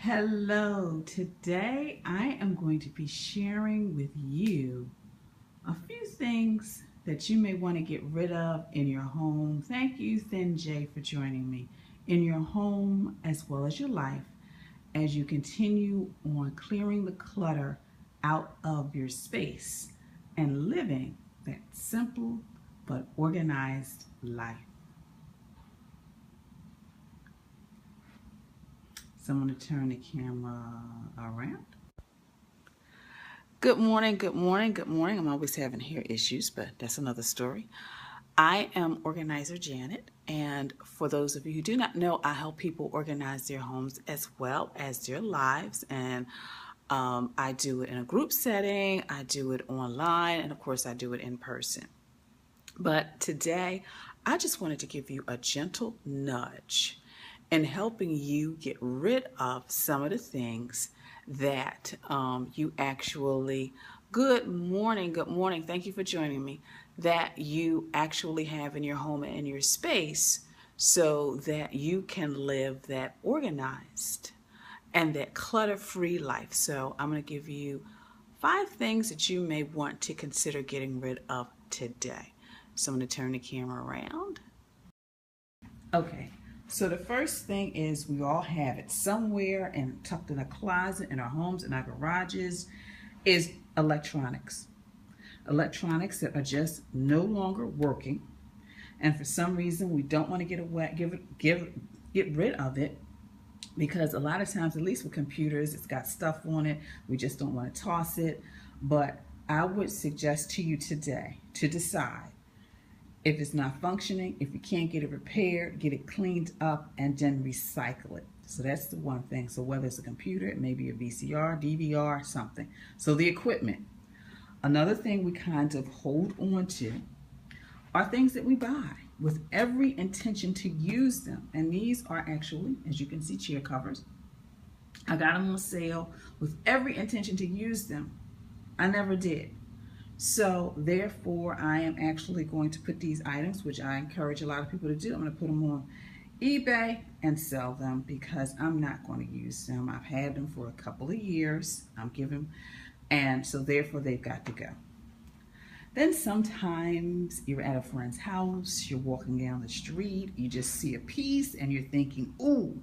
Hello, today I am going to be sharing with you a few things that you may want to get rid of in your home. Thank you, Thin J, for joining me. In your home as well as your life as you continue on clearing the clutter out of your space and living that simple but organized life. So I'm going to turn the camera around. Good morning, good morning, good morning. I'm always having hair issues, but that's another story. I am Organizer Janet, and for those of you who do not know, I help people organize their homes as well as their lives, and I do it in a group setting, I do it online, and of course I do it in person. But today, I just wanted to give you a gentle nudge in helping you get rid of some of the things that you actually, good morning, thank you for joining me, that you actually have in your home and in your space so that you can live that organized and that clutter-free life. So I'm going to give you 5 things that you may want to consider getting rid of today. So I'm going to turn the camera around. Okay, so the first thing is we all have it somewhere and tucked in a closet in our homes, in our garages, is electronics. Electronics that are just no longer working, and for some reason we don't want to get rid of it, because a lot of times, at least with computers, it's got stuff on it. We just don't want to toss it. But I would suggest to you today to decide if it's not functioning, if you can't get it repaired, get it cleaned up, and then recycle it. So that's the one thing. So whether it's a computer, it may be a VCR, DVR, something. So the equipment. Another thing we kind of hold on to are things that we buy with every intention to use them. And these are actually, as you can see, chair covers. I got them on sale with every intention to use them. I never did. So therefore, I am actually going to put these items, which I encourage a lot of people to do, I'm going to put them on eBay and sell them because I'm not going to use them. I've had them for a couple of years. I'm giving, and so therefore they've got to go. Then sometimes you're at a friend's house, you're walking down the street, you just see a piece and you're thinking, ooh,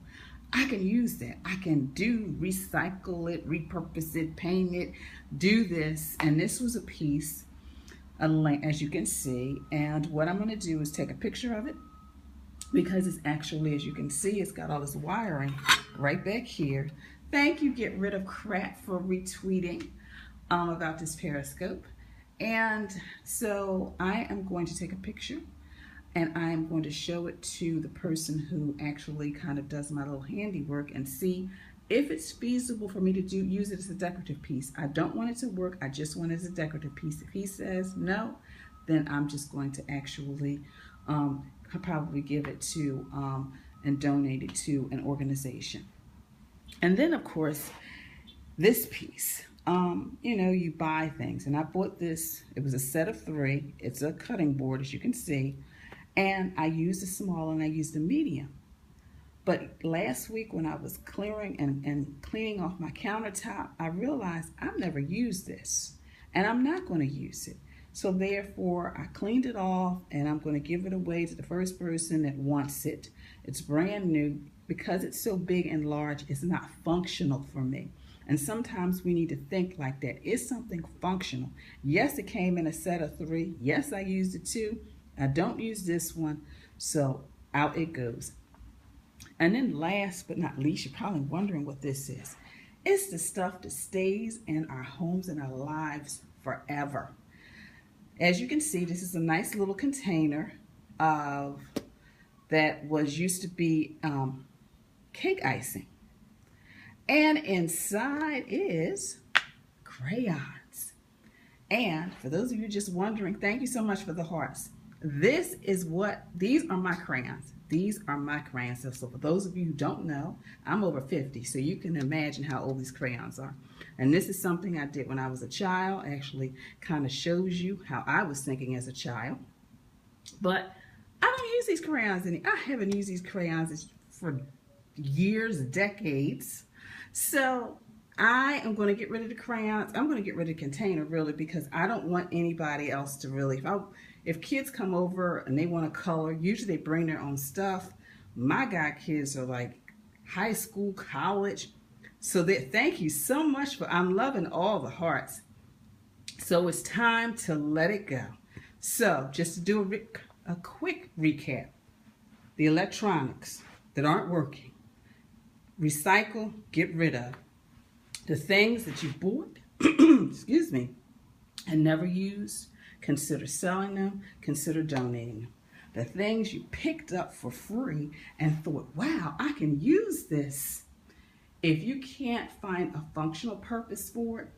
I can use that. I can recycle it, repurpose it, paint it, do this. And this was a piece, as you can see. And what I'm going to do is take a picture of it because it's actually, as you can see, it's got all this wiring right back here. Thank you, Get Rid of Crap, for retweeting about this Periscope. And so I am going to take a picture and I'm going to show it to the person who actually kind of does my little handiwork and see if it's feasible for me to use it as a decorative piece. I don't want it to work, I just want it as a decorative piece. If he says no, then I'm just going to actually probably give it to and donate it to an organization. And then of course, this piece. You know, you buy things, and I bought this. It was a set of 3. It's a cutting board, as you can see, and I used the small and I used the medium. But last week when I was clearing and cleaning off my countertop, I realized I've never used this, and I'm not going to use it. So therefore, I cleaned it off, and I'm going to give it away to the first person that wants it. It's brand new. Because it's so big and large, it's not functional for me. And sometimes we need to think like that. Is something functional? Yes, it came in a set of 3. Yes, I used it 2. I don't use this one, so out it goes. And then last but not least, you're probably wondering what this is. It's the stuff that stays in our homes and our lives forever. As you can see, this is a nice little container that used to be cake icing. And inside is crayons. And for those of you just wondering, thank you so much for the hearts. These are my crayons. These are my crayons. So for those of you who don't know, I'm over 50, so you can imagine how old these crayons are. And this is something I did when I was a child. Actually kind of shows you how I was thinking as a child. But I don't use these crayons I haven't used these crayons for years, decades. So I am going to get rid of the crayons. I'm going to get rid of the container really because I don't want anybody else to really, if kids come over and they want to color, usually they bring their own stuff. My kids are like high school, college. So thank you so much I'm loving all the hearts. So it's time to let it go. So just to do a quick recap, the electronics that aren't working, recycle, get rid of. The things that you bought, excuse me, and never used, consider selling them, consider donating them. The things you picked up for free and thought, wow, I can use this. If you can't find a functional purpose for it,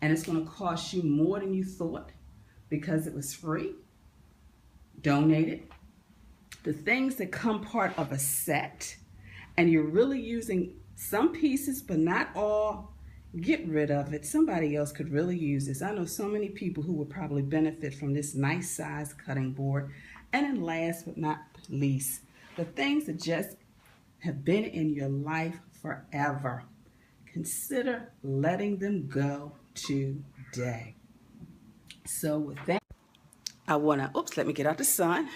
and it's going to cost you more than you thought because it was free, donate it. The things that come part of a set, and you're really using some pieces but not all, get rid of it. Somebody else could really use this. I know so many people who would probably benefit from this nice size cutting board. And then last but not least, the things that just have been in your life forever, consider letting them go today. So with that, I want to, let me get out the sun.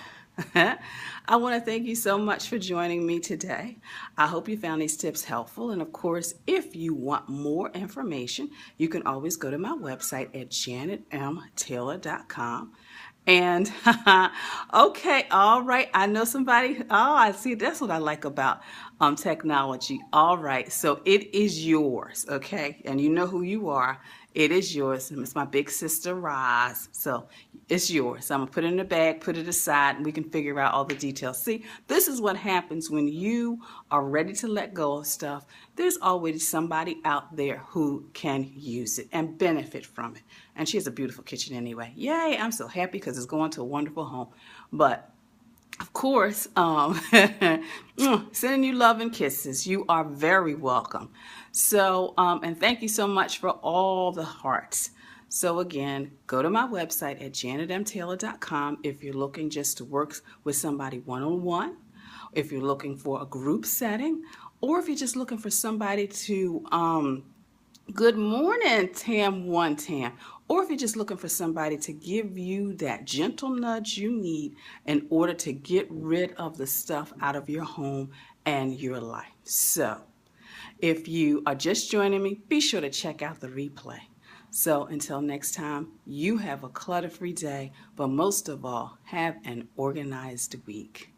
I want to thank you so much for joining me today. I hope you found these tips helpful. And of course, if you want more information, you can always go to my website at janetmtaylor.com. And okay, all right. I know somebody. Oh, I see. That's what I like about technology. All right. So it is yours. Okay. And you know who you are. It is yours. And it's my big sister, Roz. So it's yours. I'm going to put it in the bag, put it aside, and we can figure out all the details. See, this is what happens when you are ready to let go of stuff. There's always somebody out there who can use it and benefit from it. And she has a beautiful kitchen anyway. Yay, I'm so happy because it's going to a wonderful home. But of course, sending you love and kisses. You are very welcome. So, and thank you so much for all the hearts. So again, go to my website at janetmtaylor.com if you're looking just to work with somebody one-on-one, if you're looking for a group setting, or if you're just looking for somebody to, good morning, Tam, or if you're just looking for somebody to give you that gentle nudge you need in order to get rid of the stuff out of your home and your life. So if you are just joining me, be sure to check out the replay. So until next time, you have a clutter-free day, but most of all, have an organized week.